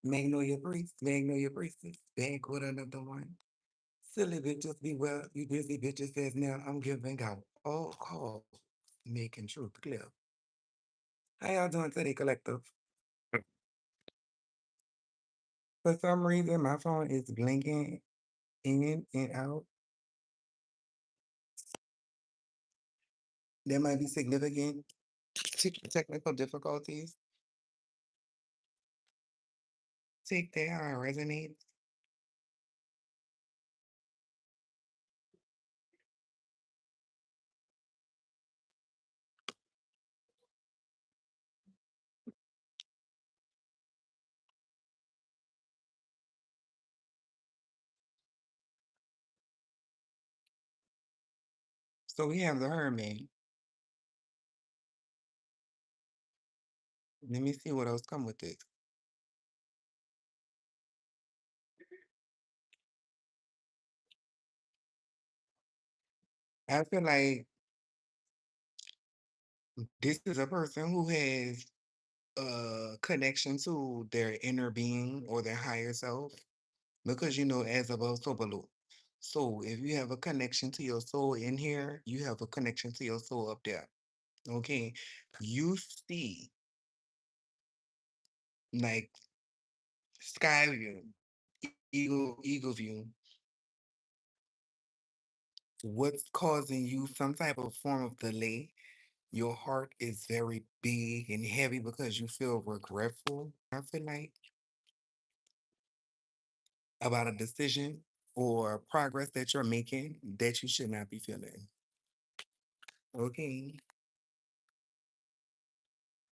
Magnolia Priest, Magnolia Priestess, back with another one. Silly bitches beware, you busy bitches says now I'm giving out all calls, making truth clear. How y'all doing today, collective? For some reason, my phone is blinking in and out. There might be significant technical difficulties. Take that how it resonates. So we have the Herman. Let me see what else come with this. I feel like this is a person who has a connection to their inner being or their higher self because you know as above so below. So if you have a connection to your soul in here, you have a connection to your soul up there. Okay. You see like sky view, eagle view, what's causing you some type of form of delay. Your heart is very big and heavy because you feel regretful. I feel like about a decision or progress that you're making that you should not be feeling. Okay.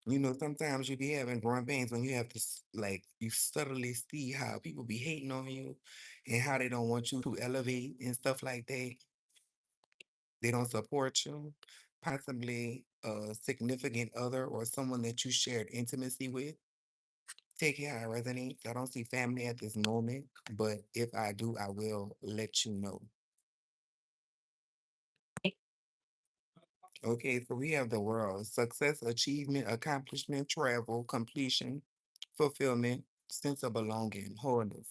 You know, sometimes you be having growing pains when you have to, like, you subtly see how people be hating on you and how they don't want you to elevate and stuff like that. They don't support you. Possibly a significant other or someone that you shared intimacy with. Take it how it resonates. I don't see family at this moment, but if I do, I will let you know. Okay, so we have the world success, achievement, accomplishment, travel, completion, fulfillment, sense of belonging, wholeness.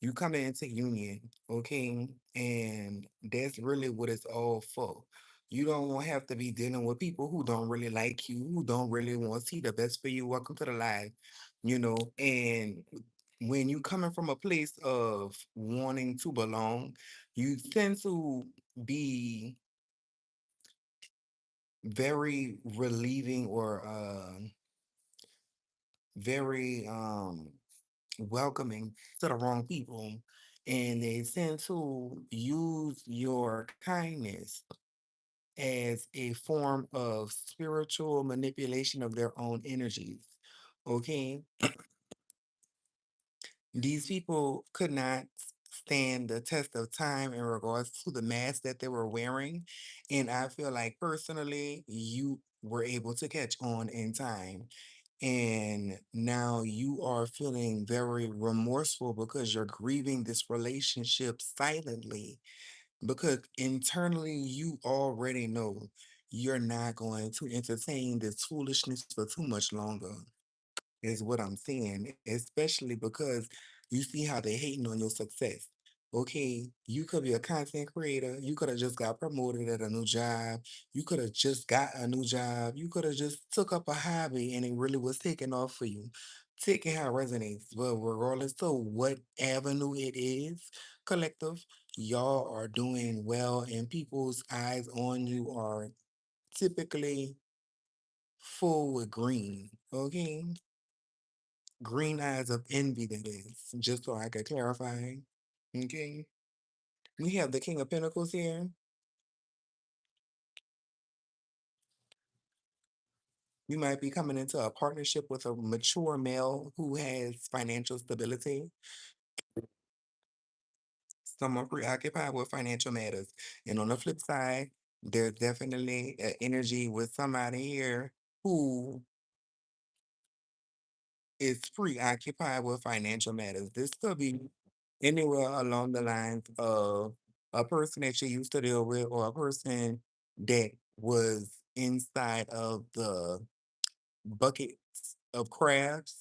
You come into union, okay, and that's really what it's all for. You don't have to be dealing with people who don't really like you, who don't really want to see the best for you. Welcome to the life, and when you coming from a place of wanting to belong, you tend to be very relieving or very welcoming to the wrong people, and they tend to use your kindness as a form of spiritual manipulation of their own energies. Okay, these people could not stand the test of time in regards to the mask that they were wearing, and I feel like personally you were able to catch on in time. And now you are feeling very remorseful because you're grieving this relationship silently. Because internally, you already know you're not going to entertain this foolishness for too much longer is what I'm saying, especially because you see how they hating on your success. Okay, you could be a content creator. You could have just got promoted at a new job. You could have just got a new job. You could have just took up a hobby and it really was taking off for you. Taking how it resonates. But regardless of what avenue it is, collective, y'all are doing well and people's eyes on you are typically full with green. Okay. Green eyes of envy, that is, just so I could clarify. Okay. We have the King of Pentacles here. You might be coming into a partnership with a mature male who has financial stability, someone preoccupied with financial matters. And on the flip side, there's definitely an energy with somebody here who is preoccupied with financial matters. This could be anywhere along the lines of a person that you used to deal with or a person that was inside of the buckets of crabs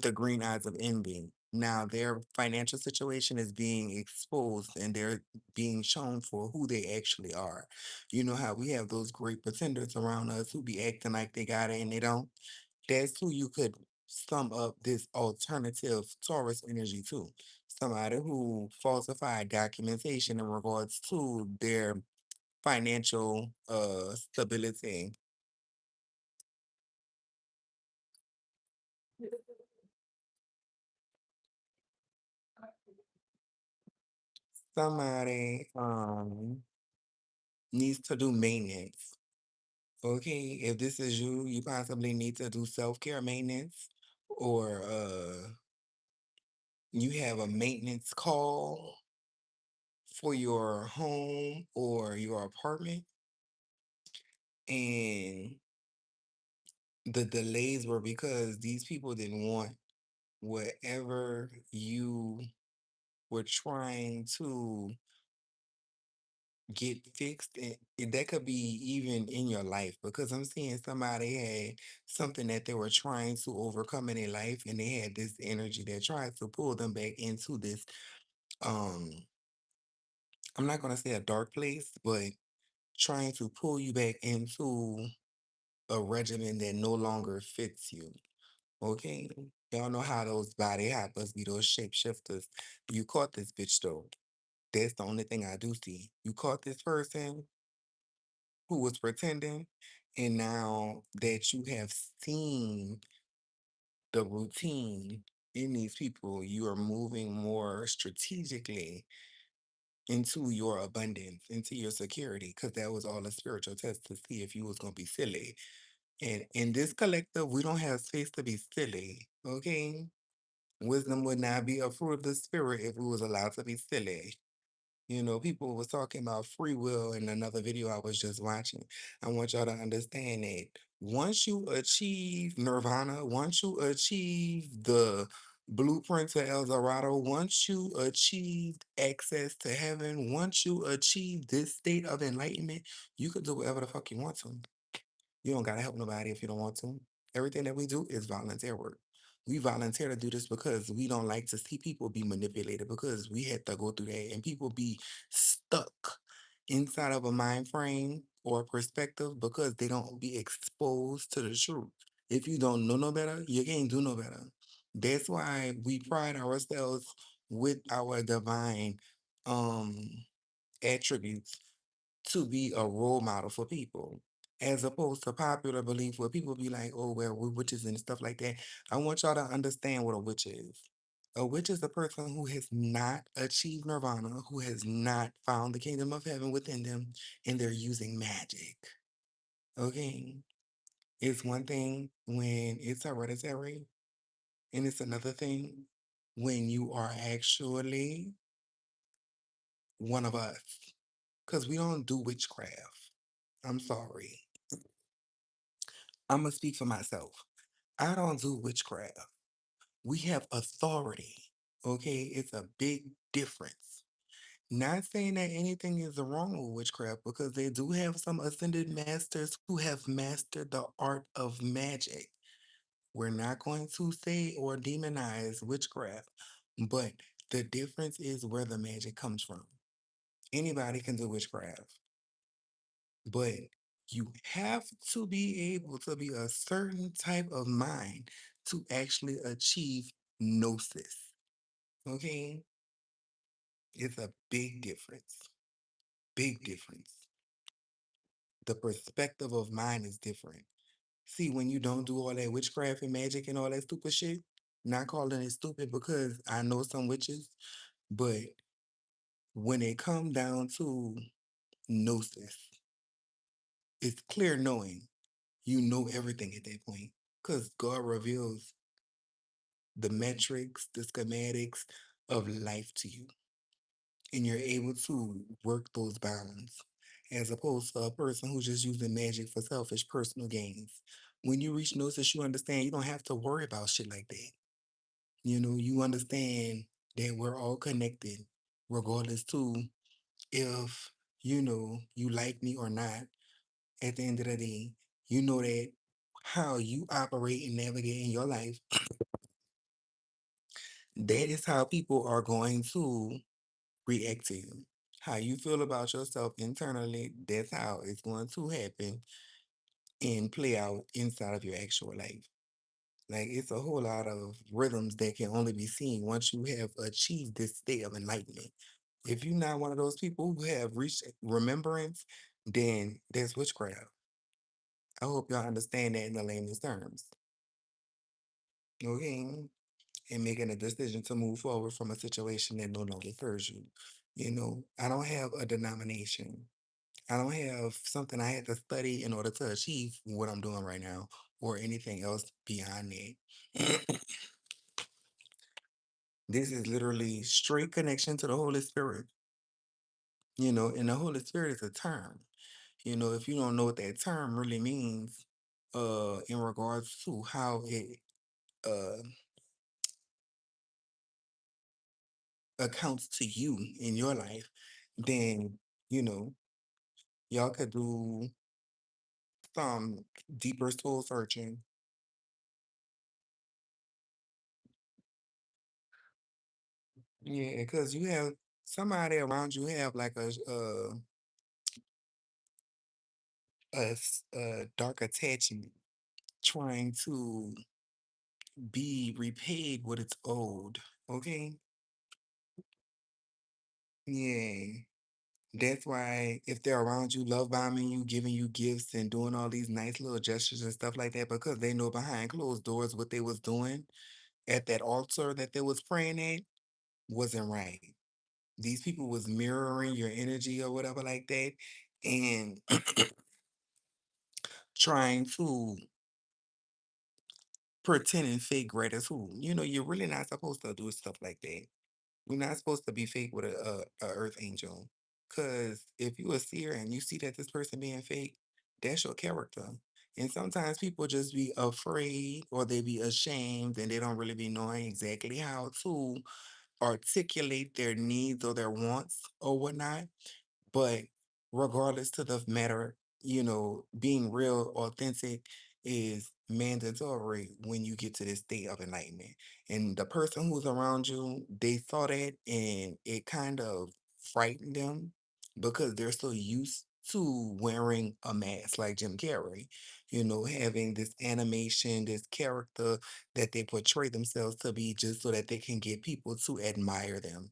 the green eyes of envy. Now their financial situation is being exposed and they're being shown for who they actually are. You know how we have those great pretenders around us who be acting like they got it and they don't? That's who you could sum up this alternative Taurus energy to. Somebody who falsified documentation in regards to their financial stability. Somebody needs to do maintenance. Okay, if this is you, you possibly need to do self-care maintenance or you have a maintenance call for your home or your apartment and the delays were because these people didn't want whatever you were trying to get fixed and that could be even in your life because I'm seeing somebody had something that they were trying to overcome in their life and they had this energy that tried to pull them back into this um I'm not gonna say a dark place, but trying to pull you back into a regimen that no longer fits you. Okay? Y'all know how those body hoppers be those shapeshifters. You caught this bitch though. That's the only thing I do see. You caught this person who was pretending, and now that you have seen the routine in these people, you are moving more strategically into your abundance, into your security, because that was all a spiritual test to see if you was gonna be silly. And in this collective, we don't have space to be silly. Okay, wisdom would not be a fruit of the spirit if we was allowed to be silly. You know, people was talking about free will in another video I was just watching. I want y'all to understand that once you achieve nirvana, once you achieve the blueprint to El Dorado, once you achieve access to heaven, once you achieve this state of enlightenment, you could do whatever the fuck you want to. You don't gotta help nobody if you don't want to. Everything that we do is volunteer work. We volunteer to do this because we don't like to see people be manipulated because we had to go through that and people be stuck inside of a mind frame or perspective because they don't be exposed to the truth. If you don't know no better, you can't do no better. That's why we pride ourselves with our divine um attributes to be a role model for people, as opposed to popular belief where people be like, oh, well, we're witches and stuff like that. I want y'all to understand what a witch is. A witch is a person who has not achieved nirvana, who has not found the kingdom of heaven within them, and they're using magic. Okay? It's one thing when it's hereditary, and it's another thing when you are actually one of us. Because we don't do witchcraft. I'm sorry. I'm gonna speak for myself. I don't do witchcraft. We have authority. Okay, it's a big difference. Not saying that anything is wrong with witchcraft because they do have some ascended masters who have mastered the art of magic. We're not going to say or demonize witchcraft, but the difference is where the magic comes from. Anybody can do witchcraft. But you have to be able to be a certain type of mind to actually achieve gnosis. Okay? It's a big difference. Big difference. The perspective of mind is different. See, when you don't do all that witchcraft and magic and all that stupid shit, not calling it stupid because I know some witches, but when it comes down to gnosis, it's clear knowing. You know everything at that point because God reveals the metrics, the schematics of life to you, and you're able to work those bounds as opposed to a person who's just using magic for selfish personal gains. When you reach gnosis, you understand you don't have to worry about shit like that. You know, you understand that we're all connected, regardless to if you like me or not. At the end of the day, you know that how you operate and navigate in your life That is how people are going to react to you. How you feel about yourself internally, that's how it's going to happen and play out inside of your actual life. Like it's a whole lot of rhythms that can only be seen once you have achieved this state of enlightenment. If you're not one of those people who have reached remembrance, then that's witchcraft. I hope y'all understand that in the layman's terms. Okay. And making a decision to move forward from a situation that no longer serves you. You know, I don't have a denomination. I don't have something I had to study in order to achieve what I'm doing right now or anything else beyond that. This is literally straight connection to the Holy Spirit, you know, and the Holy Spirit is a term. You know, if you don't know what that term really means, in regards to how it uh accounts to you in your life, then you know, y'all could do some deeper soul searching. Yeah, because you have somebody around you have like a dark attachment trying to be repaid what it's owed. Okay. Yeah. That's why if they're around you, love bombing you, giving you gifts and doing all these nice little gestures and stuff like that, because they know behind closed doors what they was doing at that altar that they was praying at wasn't right. These people was mirroring your energy or whatever like that and trying to pretend and fake gratitude. You know, you're really not supposed to do stuff like that. You're not supposed to be fake with a earth angel. Cause if you a seer and you see that this person being fake, that's your character. And sometimes people just be afraid or they be ashamed and they don't really be knowing exactly how to articulate their needs or their wants or whatnot. But regardless to the matter, you know, being real, authentic is mandatory when you get to this state of enlightenment. And the person who's around you, they saw that and it kind of frightened them because they're so used to wearing a mask like Jim Carrey, you know, having this animation, this character that they portray themselves to be just so that they can get people to admire them.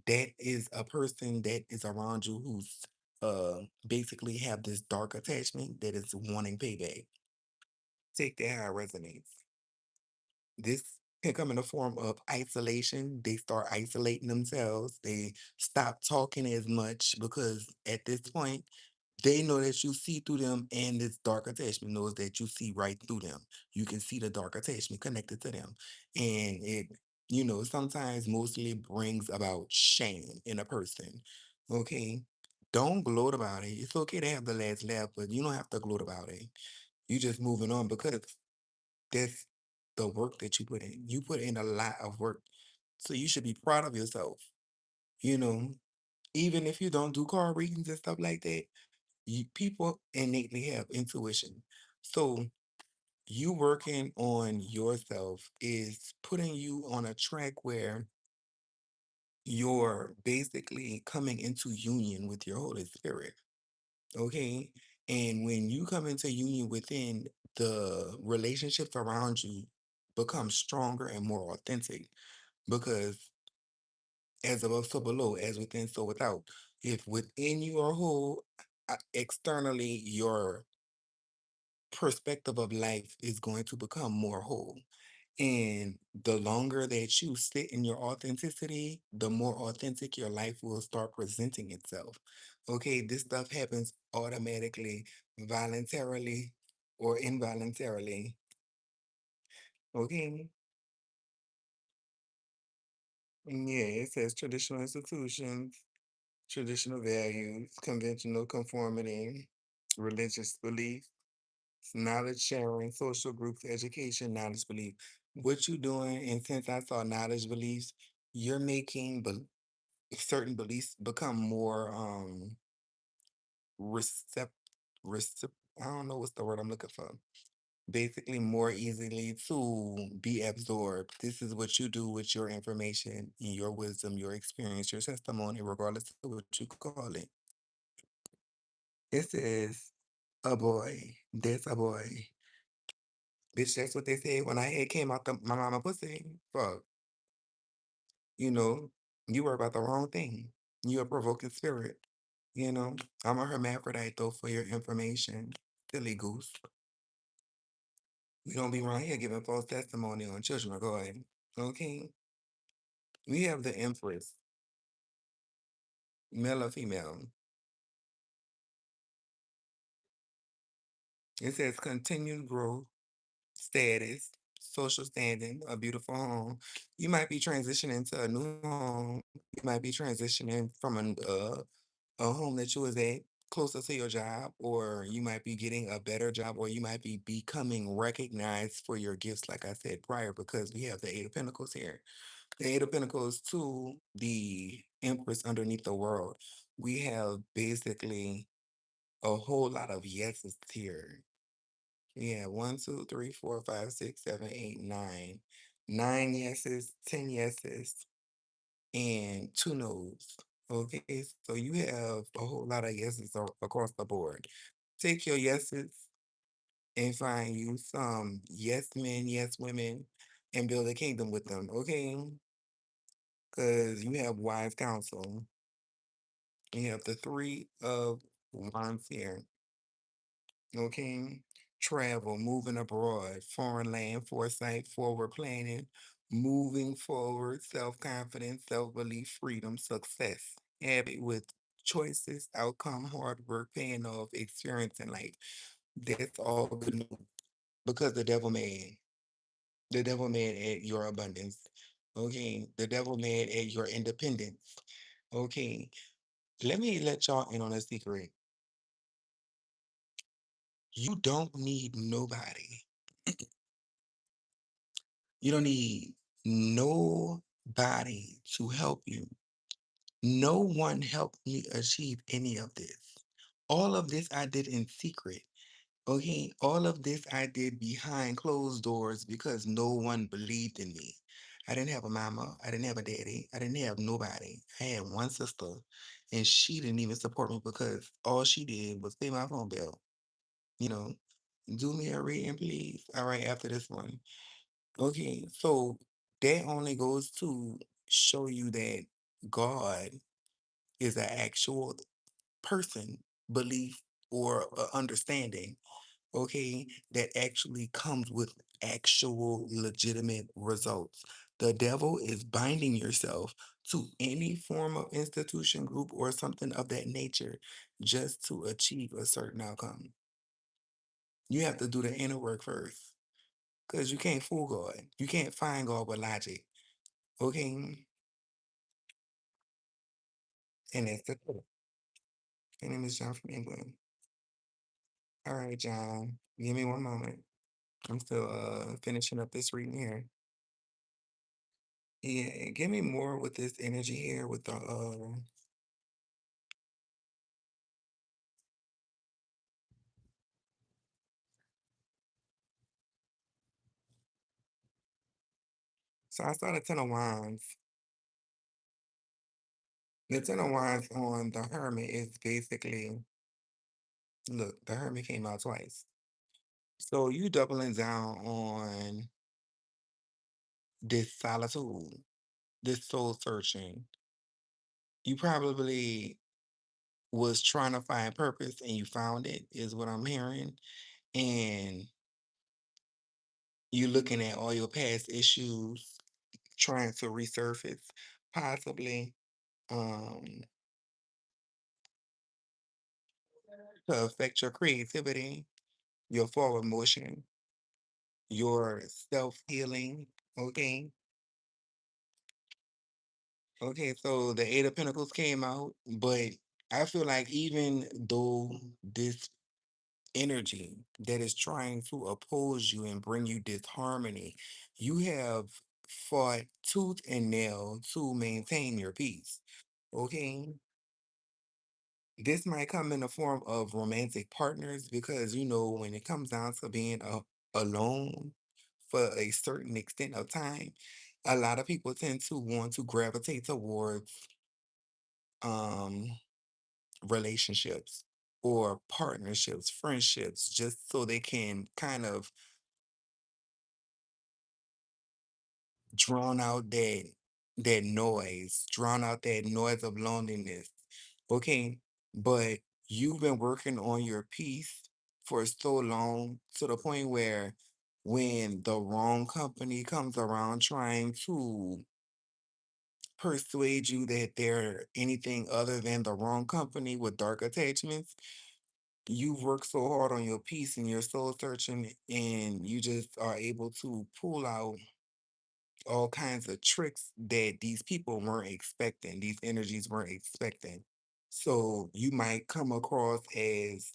That is a person that is around you who's basically have this dark attachment that is wanting payback. Take that how it resonates. This can come in the form of isolation. They start isolating themselves. They stop talking as much because at this point, they know that you see through them, and this dark attachment knows that you see right through them. You can see the dark attachment connected to them. And it, you know, sometimes mostly brings about shame in a person. Okay. Don't gloat about it. It's okay to have the last laugh, but you don't have to gloat about it. You just moving on because that's the work that you put in. You put in a lot of work. So you should be proud of yourself. You know, even if you don't do card readings and stuff like that, people innately have intuition. So you working on yourself is putting you on a track where you're basically coming into union with your Holy Spirit. Okay. And when you come into union within, the relationships around you become stronger and more authentic because as above, so below, as within, so without. If within you are whole, externally, your perspective of life is going to become more whole. And the longer that you sit in your authenticity, the more authentic your life will start presenting itself. Okay, this stuff happens automatically, voluntarily, or involuntarily. Okay, yeah, it says traditional institutions, traditional values, conventional conformity, religious belief, knowledge sharing, social groups, education, knowledge belief. What you doing, and since I saw knowledge beliefs, you're making certain beliefs become more recept recep I don't know what's the word I'm looking for. basically more easily to be absorbed. This is what you do with your information, your wisdom, your experience, your testimony, regardless of what you call it. This is a boy. That's a boy. Bitch, that's what they said when I had came out my mama pussy. Fuck, you know, you were about the wrong thing. You a provoking spirit. You know, I'm a hermaphrodite though for your information. Silly goose. We don't be around here giving false testimony on children. Go ahead. Okay. We have the Empress, male or female. It says continued growth, status, social standing, a beautiful home. You might be transitioning to a new home. You might be transitioning from a home that you was at closer to your job, or you might be getting a better job, or you might be becoming recognized for your gifts, like I said prior, because we have the Eight of Pentacles here. The Eight of Pentacles to the Empress underneath the world. We have basically a whole lot of yeses here. Yeah, one, two, three, four, five, six, seven, eight, nine. 9 yeses, 10 yeses, and two nos. Okay, so you have a whole lot of yeses across the board. Take your yeses and find you some yes men, yes women, and build a kingdom with them. Okay, because you have wise counsel. You have the three of wands here. Okay. Travel, moving abroad, foreign land, foresight, forward planning, moving forward, self confidence, self belief, freedom, success. Happy with choices, outcome, hard work, paying off, experience in life. That's all good news because the devil mad. The devil mad at your abundance. Okay. The devil mad at your independence. Okay. Let me let y'all in on a secret. You don't need nobody. You don't need nobody to help you. No one helped me achieve any of this. All of this I did in secret. Okay, all of this I did behind closed doors because no one believed in me. I didn't have a mama. I didn't have a daddy. I didn't have nobody. I had one sister, and she didn't even support me because all she did was pay my phone bill. You know, do me a reading, please. All right, after this one. Okay, so that only goes to show you that God is an actual person, belief, or understanding, okay, that actually comes with actual legitimate results. The devil is binding yourself to any form of institution, group, or something of that nature just to achieve a certain outcome. You have to do the inner work first because you can't fool God. You can't find God with logic. Okay. And that's the truth. My name is John from England. All right, John. Give me one moment. I'm still finishing up this reading here. Yeah, give me more with this energy here with the so I saw the Ten of Wands. The Ten of Wands on the Hermit is basically look, the Hermit came out twice. So you doubling down on this solitude, this soul searching. You probably was trying to find purpose and you found it, is what I'm hearing. And you looking at all your past issues, trying to resurface, possibly um, to affect your creativity, your forward motion, your self healing. Okay. Okay. So the Eight of Pentacles came out, but I feel like even though this energy that is trying to oppose you and bring you disharmony, you have fought tooth and nail to maintain your peace. Okay. This might come in the form of romantic partners because, when it comes down to being alone for a certain extent of time, a lot of people tend to want to gravitate towards um relationships or partnerships, friendships, just so they can kind of drown out drown out that noise of loneliness. Okay, but you've been working on your peace for so long to the point where when the wrong company comes around trying to persuade you that they're anything other than the wrong company with dark attachments, you've worked so hard on your peace and your soul searching, and you just are able to pull out all kinds of tricks that these people weren't expecting, these energies weren't expecting. So you might come across as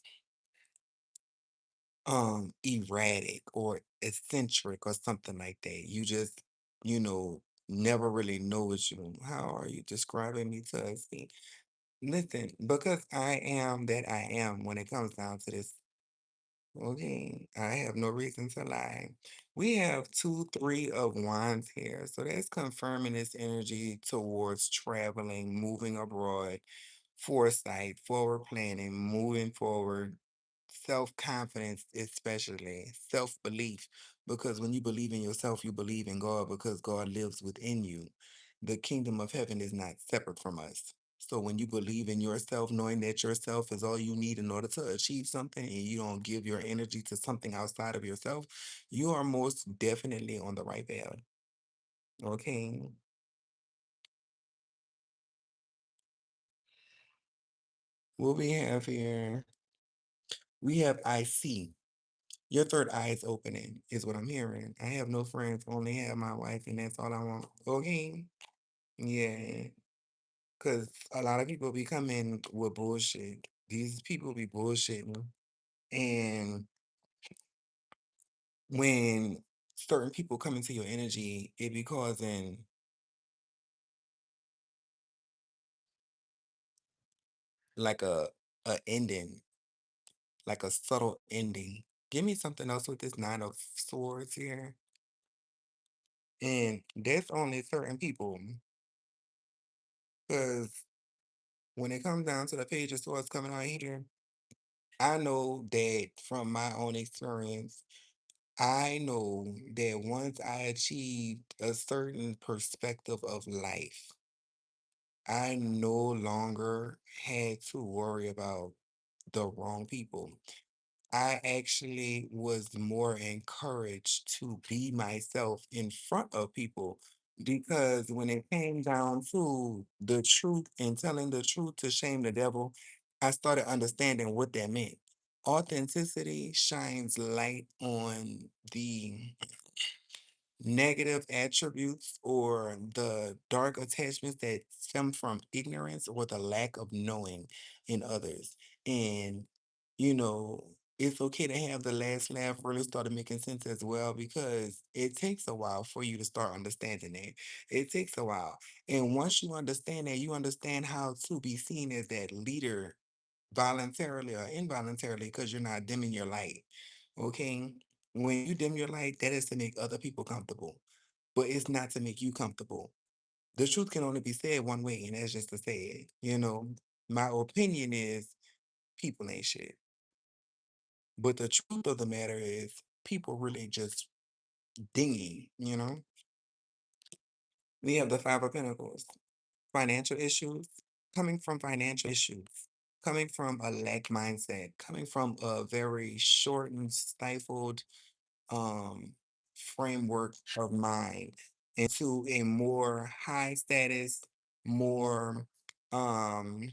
erratic or eccentric or something like that. You just, you know, never really know what you how are you describing me to us? Listen, because I am that I am when it comes down to this. Okay, I have no reason to lie. We have two, three of wands here. So that's confirming this energy towards traveling, moving abroad, foresight, forward planning, moving forward, self-confidence, especially self-belief. Because when you believe in yourself, you believe in God because God lives within you. The kingdom of heaven is not separate from us. So when you believe in yourself, knowing that yourself is all you need in order to achieve something, and you don't give your energy to something outside of yourself, you are most definitely on the right path. Okay. What we have here, we have I see. Your third eye is opening, is what I'm hearing. I have no friends, only have my wife, and that's all I want. Okay. Yeah. Because a lot of people be coming with bullshit. These people be bullshitting. And when certain people come into your energy, it be causing like a ending, like a subtle ending. Give me something else with this nine of swords here. And that's only certain people. Because when it comes down to the page of swords coming out here, I know that from my own experience, I know that once I achieved a certain perspective of life, I no longer had to worry about the wrong people. I actually was more encouraged to be myself in front of people because when it came down to the truth and telling the truth to shame the devil, I started understanding what that meant. Authenticity shines light on the negative attributes or the dark attachments that stem from ignorance or the lack of knowing in others. And, you know, it's okay to have the last laugh really started making sense as well because it takes a while for you to start understanding that. It takes a while. And once you understand that, you understand how to be seen as that leader voluntarily or involuntarily because you're not dimming your light. Okay? When you dim your light, that is to make other people comfortable, but it's not to make you comfortable. The truth can only be said one way, and that's just to say it. You know, my opinion is people ain't shit. But the truth of the matter is people really just dingy, you know? We have the Five of Pentacles, financial issues, coming from financial issues, coming from a lack mindset, coming from a very shortened, stifled um framework of mind into a more high status, more um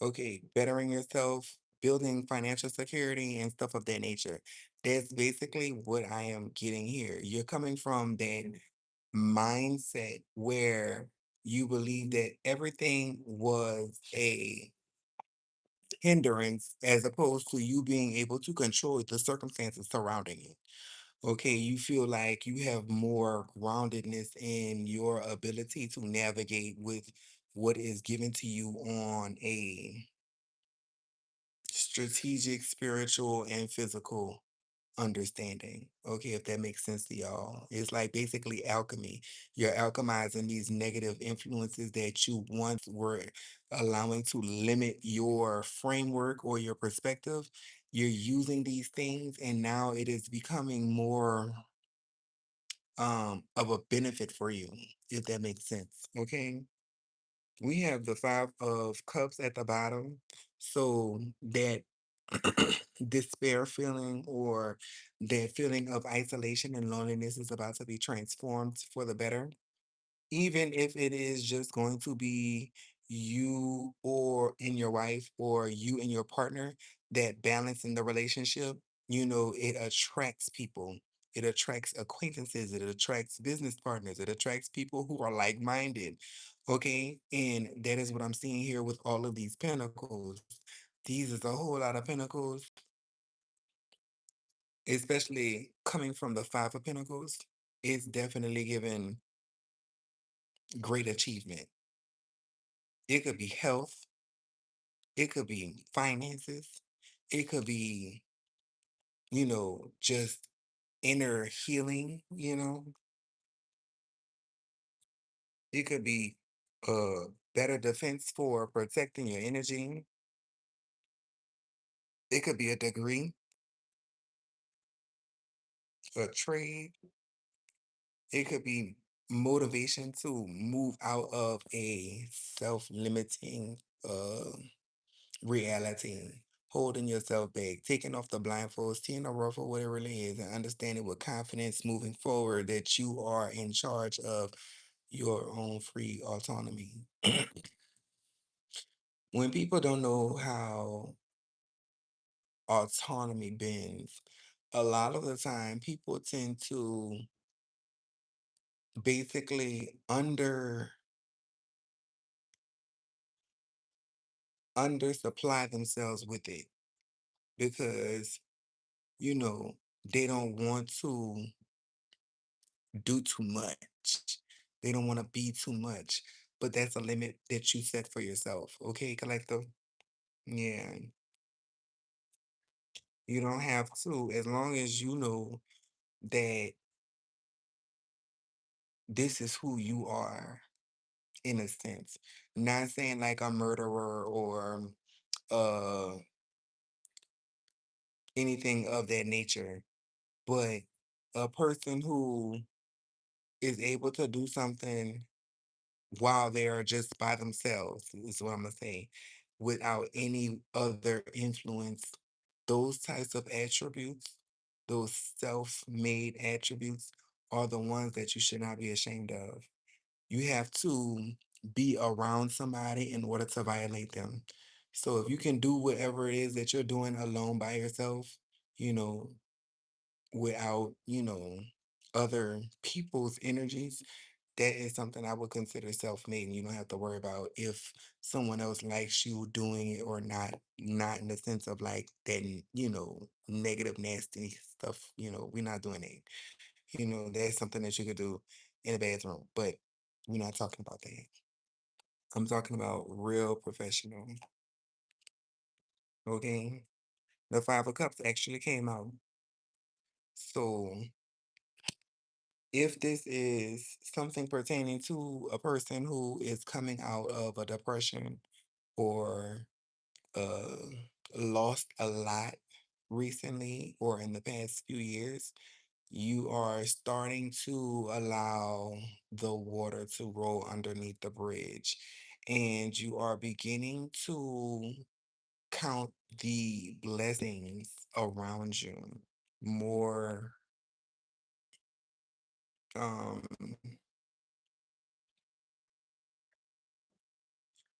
okay, bettering yourself, building financial security and stuff of that nature. That's basically what I am getting here. You're coming from that mindset where you believe that everything was a hindrance as opposed to you being able to control the circumstances surrounding you. Okay, you feel like you have more groundedness in your ability to navigate with what is given to you on a strategic, spiritual, and physical. understanding. Okay, if that makes sense to y'all. It's like basically alchemy. You're alchemizing these negative influences that you once were allowing to limit your framework or your perspective. You're using these things and now it is becoming more of a benefit for you, if that makes sense. Okay. We have the five of cups at the bottom. So that despair feeling or that feeling of isolation and loneliness is about to be transformed for the better, even if it is just going to be you or in your wife or you and your partner, that balance in the relationship, it attracts people. It attracts acquaintances, it attracts business partners, it attracts people who are like-minded. Okay. And that is what I'm seeing here with all of these pentacles. These is a whole lot of pentacles, especially coming from the five of pentacles. It's definitely given great achievement. It could be health, it could be finances, it could be, just inner healing, it could be better defense for protecting your energy. It could be a degree, a trade, it could be motivation to move out of a self-limiting reality, holding yourself back, taking off the blindfolds, seeing the rough for what it really is, and understanding with confidence moving forward that you are in charge of your own free autonomy. When people don't know how autonomy bends, a lot of the time people tend to basically undersupply themselves with it because you know they don't want to do too much. They don't want to be too much. But that's a limit that you set for yourself. Okay, collective? Yeah. You don't have to, as long as you know that this is who you are, in a sense. Not saying like a murderer or uh anything of that nature, but a person who is able to do something while they are just by themselves, is what I'm gonna say, without any other influence. Those types of attributes, those self-made attributes, are the ones that you should not be ashamed of. You have to be around somebody in order to violate them. So if you can do whatever it is that you're doing alone by yourself, you know, without, other people's energies, that is something I would consider self-made, and you don't have to worry about if someone else likes you doing it or not. Not in the sense of like that, negative, nasty stuff. We're not doing that. That's something that you could do in a bathroom, but we're not talking about that. I'm talking about real professional. Okay, the Five of Cups actually came out. So if this is something pertaining to a person who is coming out of a depression or uh, lost a lot recently or in the past few years, you are starting to allow the water to roll underneath the bridge and you are beginning to count the blessings around you more um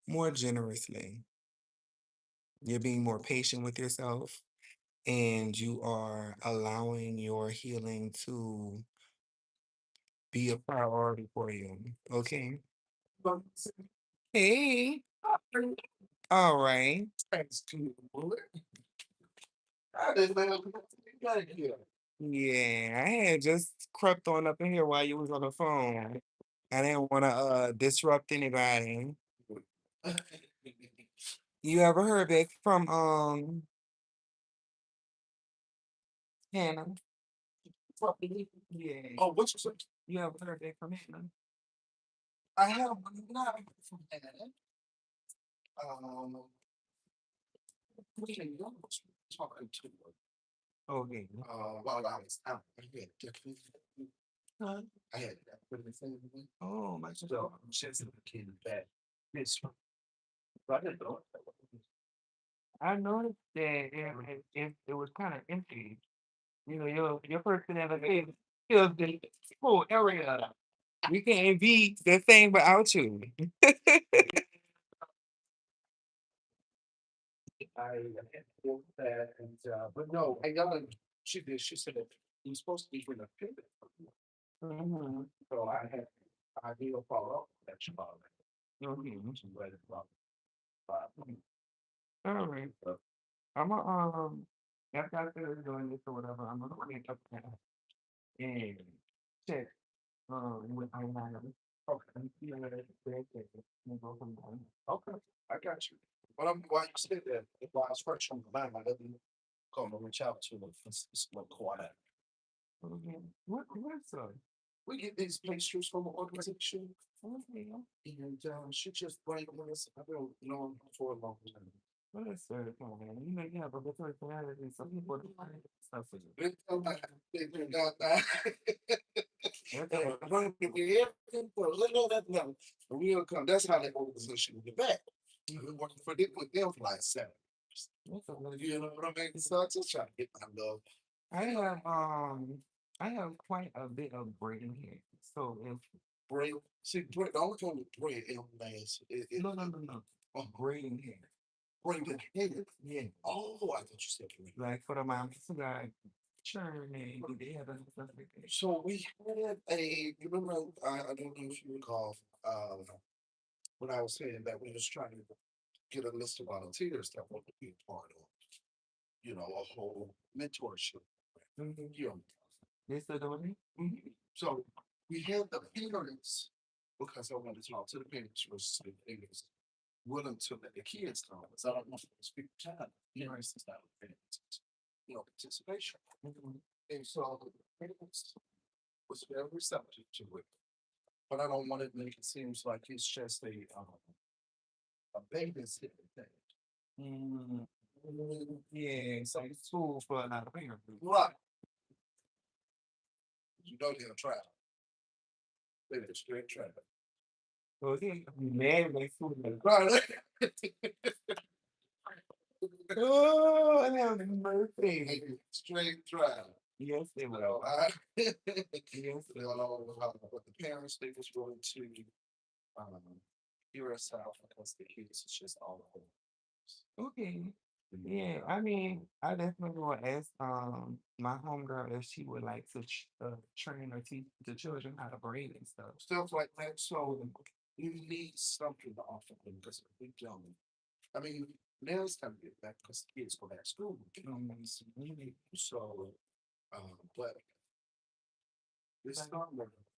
more generously. You're being more patient with yourself and you are allowing your healing to be a priority for you. Okay. Hey. All right. Yeah, I had just crept on up in here while you was on the phone. I didn't want to disrupt anybody. You ever heard back from Hannah. What did he? Yeah. Oh, what you say? You haven't heard that from Hannah? I have not from that. Um, we can go talking to her. Okay. While I was out, Huh? I had that really thing. Oh my So God. I'm chasing the kid back. It's I didn't know. I noticed that it was kind of empty. You know, your person ever fills the whole area. We can't be the same without you. I had to deal with that, and but no, I got she did. She said that you're supposed to be with a pivot. Mhm. So I did a follow up with that child. Mhm. She's ready about All right. but I'm a after I finish doing this or whatever, I'm gonna wake up now and check with I nine. okay, And see where they're and go from there. okay, I got you. But I'm why you said that while I was fresh on the mind, I didn't come to reach out to her. It's a little quiet. Okay. What's up? We get these pastries from an organization, Okay. and she just bring us. I've been knowing her for a long time. What is up, man? You know, you have a good personality. Some people do like stuff for you. They come back, they bring out that. That's And all. I'm going to be everything for a little that level. And we'll come. That's how that organization get back. We've been working for them with them for like 7 years. That's all. You know what I mean? So I just try to get my love. I have um I have quite a bit of brain here. So if Break. See, break. The only thing with bread and mass, no. oh, Braiding hair. bring the head. Yeah. Oh, I thought you said bread. Like for the moms who got churning, they have a stuff like that. So we had you remember, I don't know if you recall, when I was saying that we was trying to get a list of volunteers that want to be a part of, a whole mentorship. Mm-hmm. You know, They still doing it? so we had the parents because I wanted to talk to the parents was the parents willing to let the kids know. Because I don't want to speak time. Parents is not parents, participation. Mhm. And so the parents was very receptive to it. But I don't want to make it seem like it's just a babysitting thing. Mm. Yeah, so it's school for a lot of parents. Right. You know they'll try. They're straight traffic. So they mad when they school. Right. Oh, I have mercy. Straight trial. Yes, they will. So Yes, they don't will. know how, but the parents they was willing to um hear us out because the kids is just all over. Okay. Yeah, I mean, I definitely will ask my homegirl if she would like to train or teach the children how to braid and stuff. Stuff like that. So you need something to offer them because we don't. I mean, now it's time to get back because kids go back to school. So, but this Like, summer,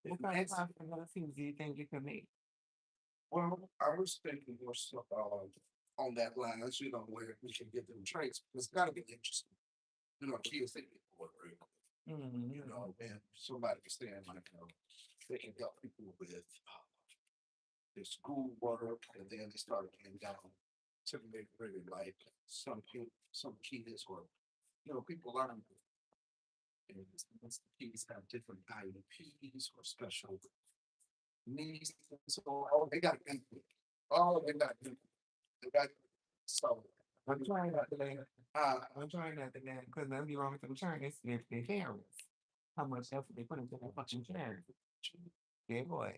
what kind of possibilities do you think you can make? well, I was thinking more stuff on that line, where we can get them traits. It's got to be interesting. Kids they get bored very quick. And somebody can stand like, they can help people with their school work, and then they start getting down to the really like some kids or people learn. And kids have different IEPs or special needs. So they got to they got to they got so I'm trying not to laugh. uh I'm trying not to laugh because that'd be wrong with them parents if their parents. How much effort they put into that fucking child. Yeah, boy.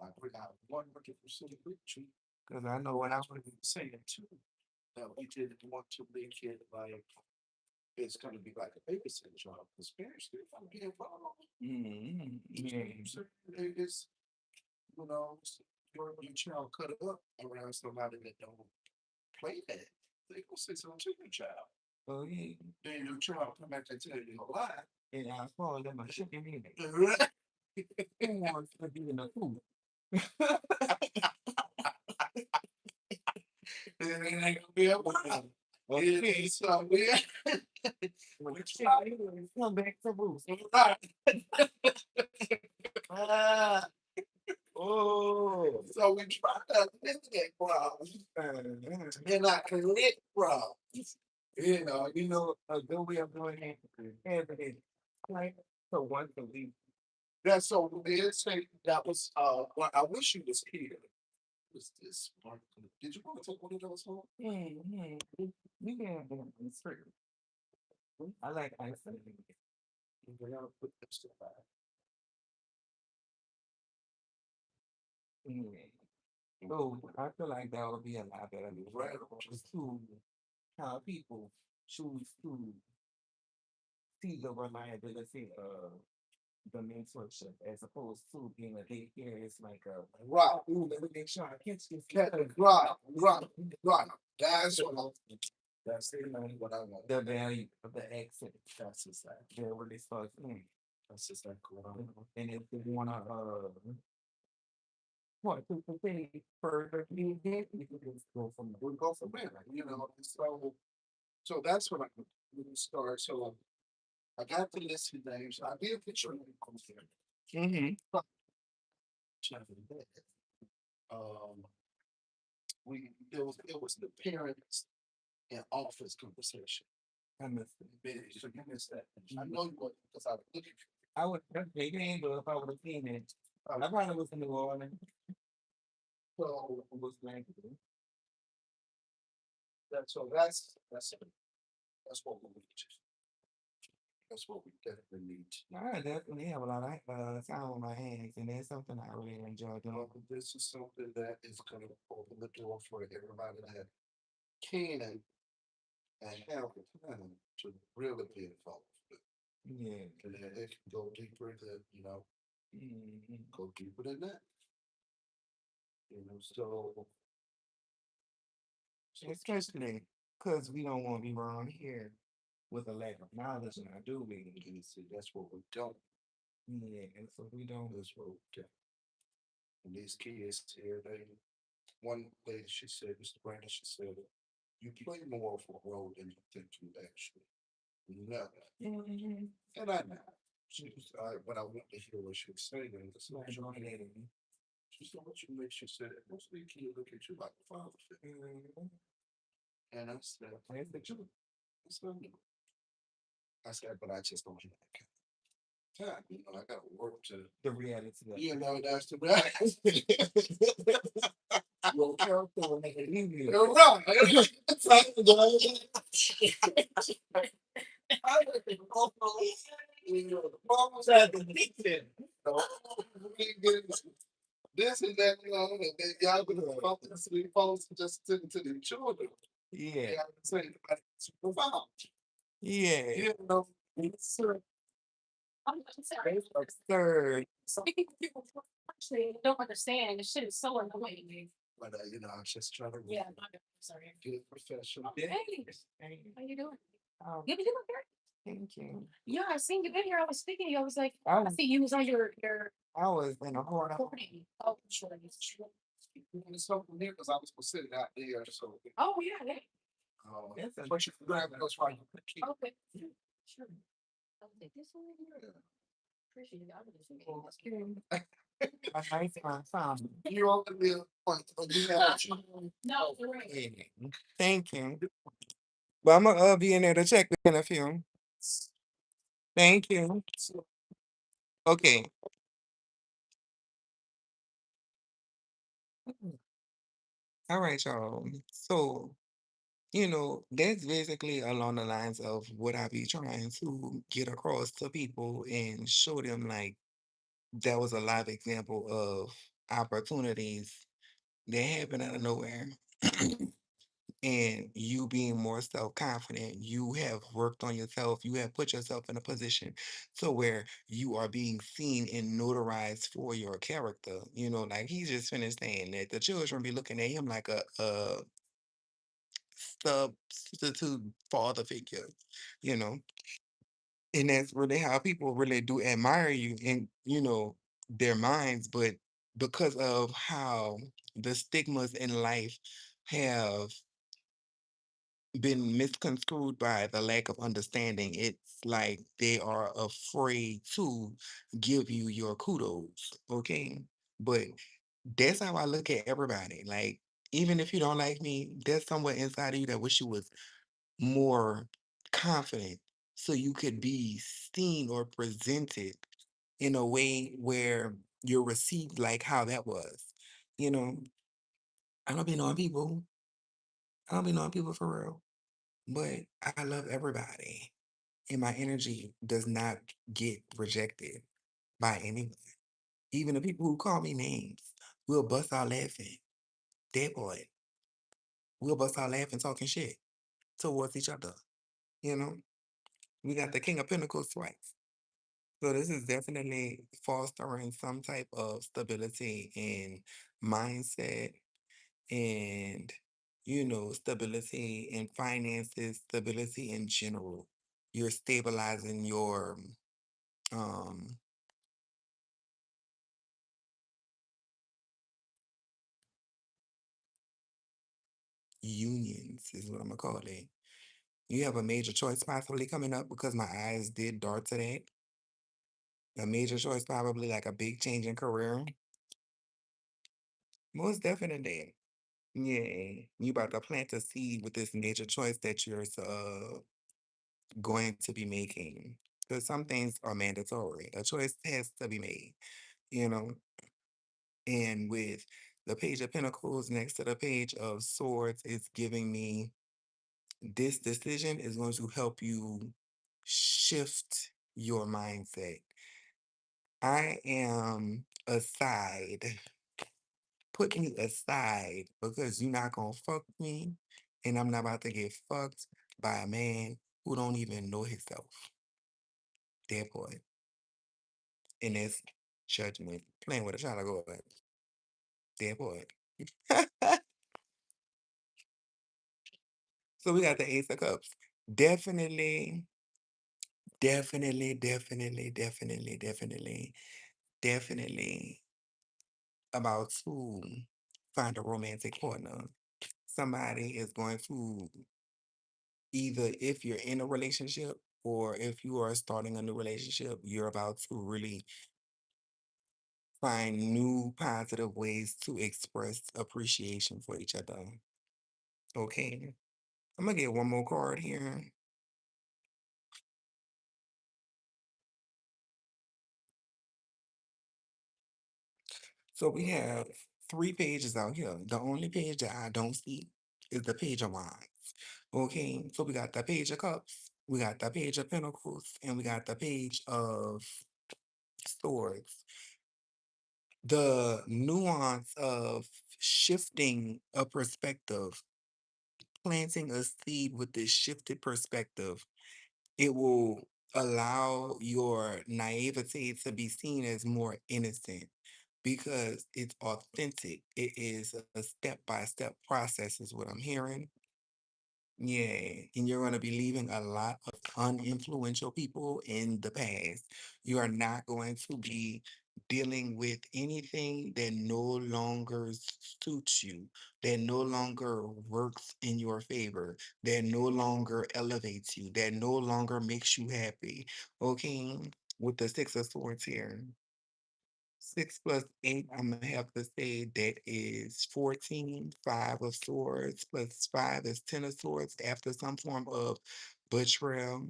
I bring out 100% true. Because I know when I was Saying too that we didn't want to make it like it's going to be like a babysitting job because parents they want to be involved. yeah. So it's your child cut up around somebody that don't play that. They gonna say something to your child. Oh yeah. Then your child come back and tell you a lie. And I call them a chicken head. Right. Who wants to be in the coop? And it ain't gonna be a lie. Okay. So we We try. Come back to Bruce. Right. Ah, oh. So we try to mitigate problems and not commit problems. A good way of doing it is everything. Like, so once a week. That's so we did say that was what I wish you was here. Was this Mark? Did you want to take one of those home? You can have them in free. I like ice cream. We're gonna put this to back. So I feel like that would be a lot better. Right. Just to how people choose to see the reliability of the mentorship as opposed to being a daycare. It's like a Right. ooh, let me make sure I catch this. Right. That's what I, that's what I want. The value of the accent. That's exactly. They're really supposed to. That's exactly what I want. And if they wanna what to say further, you can just go from We go from there, so that's what I'm gonna start. So I got the list of names. I did picture them there. Mm-hmm. Um, it was the parents and office conversation. I missed it. So you missed that. I know you would because I was looking. I would definitely game, but if I would have seen it, I probably was in New Orleans. So I was like, that's what we need. That's what we definitely need. I definitely have a lot of time on my hands, and that's something I really enjoy doing. This is something that is going to open the door for everybody that can and have the time to really be involved. Yeah. And then it can go deeper than, go deeper than that. So Especially because we don't want to be around here with a lack of knowledge, and I do we. you see, that's what we don't. Yeah, and so we don't. That's what we don't. And these kids here, one lady, she said, Mr. Brandon, she said, you play more of a role than you think you actually know. And I know. When I went to hear what she was saying, it's not she said, what you make, she said, most of the kids look at you like a father figure. And I said, That's the truth. I said, "No." I said, but I just don't have that kind of time. I got to work to, The reality of that's the reality. your character will make it easier. You're right. This and that, and then y'all gonna fuck the sweet folks just to the children. Yeah. Yeah, saying it's profound. Yeah. It's I'm sorry. Absurd. Speaking to people who actually don't understand, this shit is so annoying. but I'm just trying to Yeah, I'm sorry. get professional. Hey, how you doing? Um, You doing here? thank you. Yeah, I seen you in here. I was speaking to you. I was like, I I was, see you was on your I was in a horror. recording. Oh, sure. It's something there because I was sitting out there, so Oh, yeah, yeah. That's a but you can grab those right. Okay. Sure. I'll take this one here. Appreciate it. I really appreciate it. a nice ensemble. You're on the real point. No, you're right. Yeah. Thank you. But I'm gonna be in there to check in a few. Thank you. Okay. All right, y'all. So, that's basically along the lines of what I be trying to get across to people and show them like that was a live example of opportunities that happen out of nowhere. And you being more self-confident, you have worked on yourself, you have put yourself in a position to where you are being seen and notarized for your character. Like he just finished saying that the children be looking at him like a substitute father figure, you know, and that's really how people really do admire you in, their minds, but because of how the stigmas in life have been misconstrued by the lack of understanding. It's like they are afraid to give you your kudos, okay? But that's how I look at everybody. Like, even if you don't like me, there's somewhere inside of you that wish you was more confident so you could be seen or presented in a way where you're received like how that was. You know, I don't be knowing people. I don't be knowing people for real. But I love everybody. And my energy does not get rejected by anyone. Even the people who call me names will bust out laughing. Dead boy. We'll bust out laughing, talking shit towards each other. You know, we got the King of Pentacles twice. So this is definitely fostering some type of stability in mindset and, stability in finances, stability in general. You're stabilizing your um unions is what I'm gonna call it. You have a major choice possibly coming up because my eyes did dart to that. A major choice, probably like a big change in career. Most definitely. Yeah. You about to plant a seed with this major choice that you're going to be making. Because some things are mandatory. A choice has to be made, you know. And with the Page of Pentacles next to the Page of Swords, it's giving me this decision is going to help you shift your mindset. I am aside, put me aside because you're not gonna fuck me, and I'm not about to get fucked by a man who don't even know himself. That boy. And that's judgment. Playing with a child of God. That boy. So we got the Ace of Cups. Definitely, definitely about to find a romantic partner. Somebody is going to either if you're in a relationship or if you are starting a new relationship, you're about to really find new positive ways to express appreciation for each other. Okay. I'm gonna get one more card here. So we have three pages out here. The only page that I don't see is the Page of Wands. Okay, so we got the Page of Cups, we got the Page of Pentacles, and we got the Page of Swords. The nuance of shifting a perspective, planting a seed with this shifted perspective, it will allow your naivety to be seen as more innocent because it's authentic. It is a step by step process, is what I'm hearing. Yeah, and you're going to be leaving a lot of uninfluential people in the past. You are not going to be dealing with anything that no longer suits you, that no longer works in your favor, that no longer elevates you, that no longer makes you happy. Okay, with the Six of Swords here. 6 plus 8, I'm gonna have to say that is 14. 5 of swords plus 5 is 10 of swords after some form of betrayal.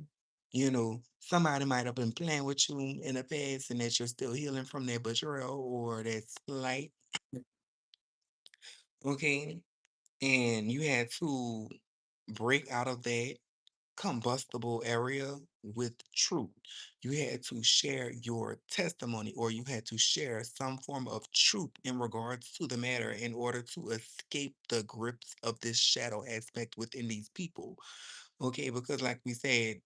Somebody might have been playing with you in the past and that you're still healing from that betrayal or that slight. Okay. And you had to break out of that combustible area with truth. You had to share your testimony or you had to share some form of truth in regards to the matter in order to escape the grips of this shadow aspect within these people. Okay, because like we said,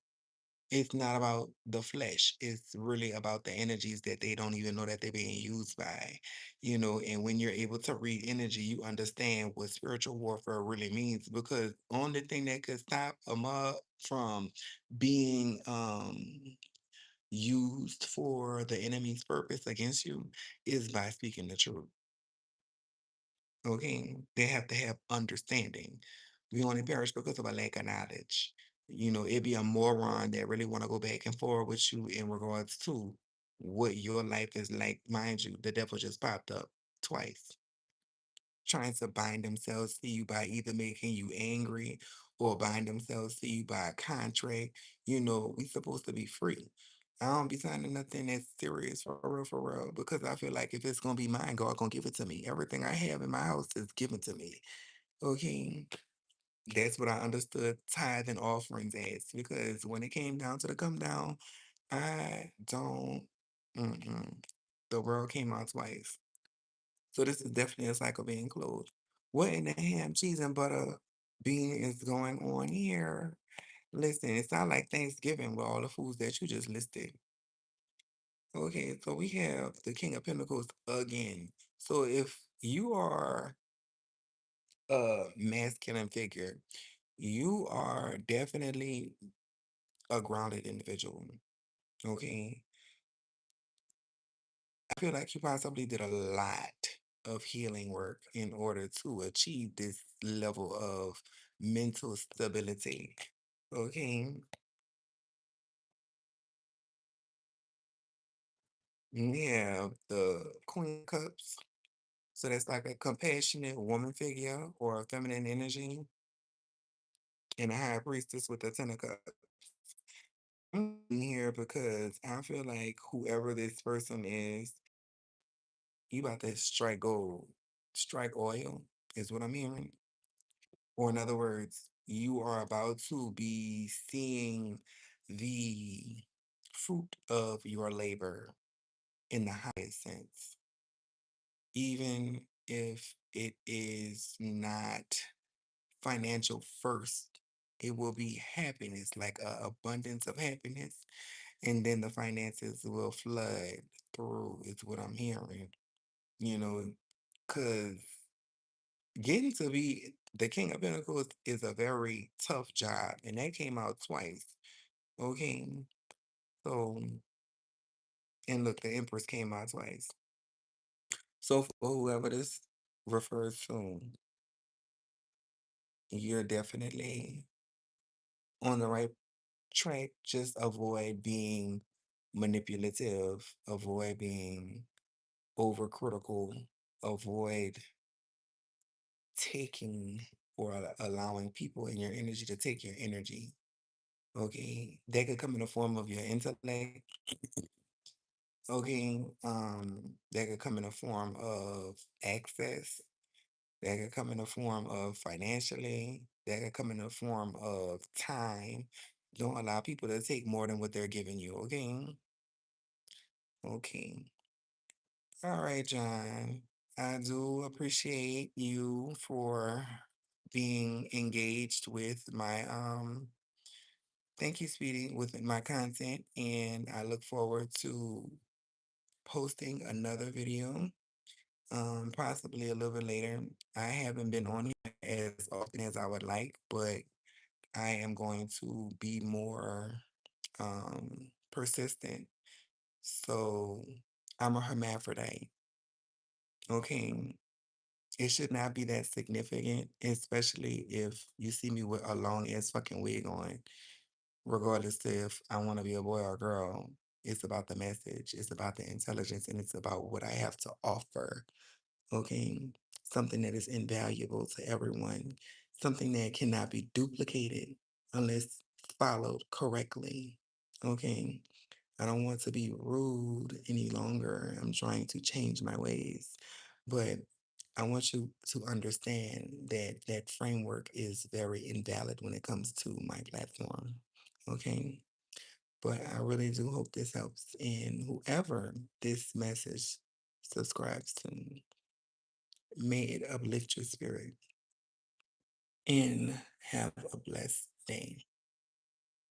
it's not about the flesh. It's really about the energies that they don't even know that they're being used by, and when you're able to read energy, you understand what spiritual warfare really means because only thing that could stop a mob from being used for the enemy's purpose against you is by speaking the truth. Okay, they have to have understanding. we only perish because of a lack of knowledge. It'd be a moron that really want to go back and forth with you in regards to what your life is like. Mind you, the devil just popped up twice, trying to bind themselves to you by either making you angry or bind themselves to you by a contract. We supposed to be free. I don't be signing nothing that's serious for real, because I feel like if it's gonna be mine, God gonna give it to me. Everything I have in my house is given to me. Okay. That's what I understood tithe and offerings as, because when it came down to the come down, I don't. Mm-mm. The world came out twice. So this is definitely a cycle being closed. What in the ham, cheese, and butter bean is going on here? Listen, it sounds like Thanksgiving with all the foods that you just listed. Okay, so we have the King of Pentacles again. So if you are a masculine figure, you are definitely a grounded individual. Okay. I feel like you possibly did a lot of healing work in order to achieve this level of mental stability. Okay. Yeah, the Queen of Cups. So that's like a compassionate woman figure or a feminine energy, and a high priestess with the Ten of Cups. I'm here because I feel like whoever this person is, you about to strike gold, strike oil, is what I'm hearing. Or in other words, you are about to be seeing the fruit of your labor in the highest sense, even if it is not financial first. It will be happiness, like a abundance of happiness, and then the finances will flood through, is what I'm hearing. You know, because getting to be the King of Pentacles is a very tough job, and that came out twice. Okay, so and look, the Empress came out twice. So for whoever this refers to, you're definitely on the right track. Just avoid being manipulative, avoid being overcritical, avoid taking or allowing people in your energy to take your energy. Okay, that could come in the form of your intellect. Okay, that could come in the form of access. That could come in the form of financially. That could come in the form of time. Don't allow people to take more than what they're giving you. Okay, okay. All right, John. I do appreciate you for being engaged with my thank you, Speedy, with my content, and I look forward to posting another video, possibly a little bit later. I haven't been on here as often as I would like, but I am going to be more persistent. So I'm a hermaphrodite. Okay. It should not be that significant, especially if you see me with a long ass fucking wig on, regardless if I want to be a boy or a girl. It's about the message, it's about the intelligence, and it's about what I have to offer. Okay. Something that is invaluable to everyone, something that cannot be duplicated unless followed correctly. Okay. I don't want to be rude any longer. I'm trying to change my ways. But I want you to understand that that framework is very invalid when it comes to my platform. Okay. But I really do hope this helps. And whoever this message subscribes to, may it uplift your spirit and have a blessed day.